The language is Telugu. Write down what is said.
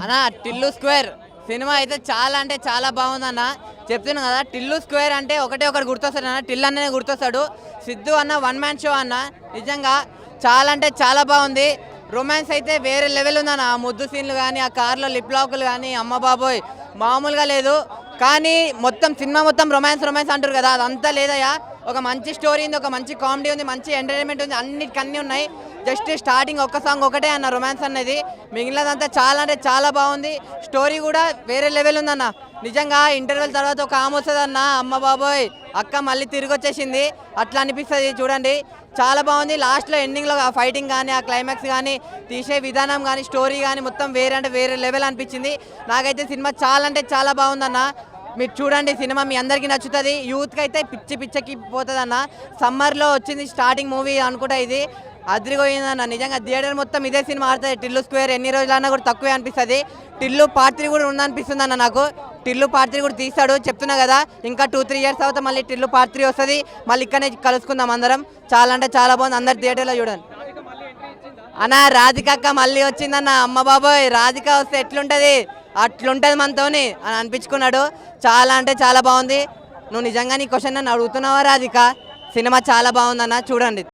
అన్న టిల్లు స్క్వేర్ సినిమా అయితే చాలా అంటే చాలా బాగుందన్న. చెప్తున్నా కదా, టిల్లు స్క్వేర్ అంటే ఒకటే ఒకటి గుర్తొస్తాడు అన్న, టిల్లు అన్ననే గుర్తొస్తాడు. సిద్ధు అన్న వన్ మ్యాన్ షో అన్న. నిజంగా చాలా అంటే చాలా బాగుంది. రొమాన్స్ అయితే వేరే లెవెల్ ఉందన్న. ఆ ముద్దు సీన్లు కానీ, ఆ కార్లో లిప్ లాకులు కానీ, అమ్మ బాబోయ్ మామూలుగా లేదు. కానీ మొత్తం సినిమా మొత్తం రొమాన్స్ రొమాన్స్ అంటారు కదా, అదంతా లేదయ్యా. ఒక మంచి స్టోరీ ఉంది, ఒక మంచి కామెడీ ఉంది, మంచి ఎంటర్టైన్మెంట్ ఉంది, అన్నిటికన్నీ ఉన్నాయి. జస్ట్ స్టార్టింగ్ ఒక్క సాంగ్ ఒకటే అన్న రొమాన్స్ అనేది, మిగిలినదంతా చాలా అంటే చాలా బాగుంది. స్టోరీ కూడా వేరే లెవెల్ ఉందన్న. నిజంగా ఇంటర్వెల్ తర్వాత ఒక ఆమె వస్తుంది అన్న, అమ్మ బాబోయ్ అక్క మళ్ళీ తిరిగి వచ్చేసింది అట్లా అనిపిస్తుంది. చూడండి చాలా బాగుంది. లాస్ట్లో ఎండింగ్లో ఆ ఫైటింగ్ కానీ, ఆ క్లైమాక్స్ కానీ, తీసే విధానం కానీ, స్టోరీ కానీ మొత్తం వేరే అంటే వేరే లెవెల్ అనిపించింది. నాకైతే సినిమా చాలా అంటే చాలా బాగుందన్న. మీరు చూడండి, సినిమా మీ అందరికీ నచ్చుతుంది. యూత్కి అయితే పిచ్చి పిచ్చకి పోతుంది అన్న. సమ్మర్లో వచ్చింది స్టార్టింగ్ మూవీ అనుకుంటా, ఇది అదిరిపోయిందన్న. నిజంగా థియేటర్ మొత్తం ఇదే సినిమా ఆడుతుంది. టిల్లు స్క్వేర్ ఎన్ని రోజులన్నా కూడా తక్కువే అనిపిస్తుంది. టిల్లు పార్ట్ 3 కూడా ఉందనిపిస్తుంది అన్న నాకు. టిల్లు పార్ట్ 3 కూడా తీస్తాడు చెప్తున్నా కదా. ఇంకా 2-3 ఇయర్స్ తర్వాత మళ్ళీ టిల్లు పార్ట్ 3 వస్తుంది. మళ్ళీ ఇక్కడనే కలుసుకుందాం అందరం. చాలా అంటే చాలా బాగుంది. అందరు థియేటర్లో చూడండి అన్న. రాధిక అక్క మళ్ళీ వచ్చిందన్న. అమ్మ బాబోయ్ రాధిక వస్తే ఎట్లుంటుంది, అట్లుంటుంది మనతోని అని అనిపించుకున్నాడు. చాలా అంటే చాలా బాగుంది. నువ్వు నిజంగా నీ క్వశ్చన్ నన్ను అడుగుతున్నావా రాధిక? సినిమా చాలా బాగుందన్న, చూడండి.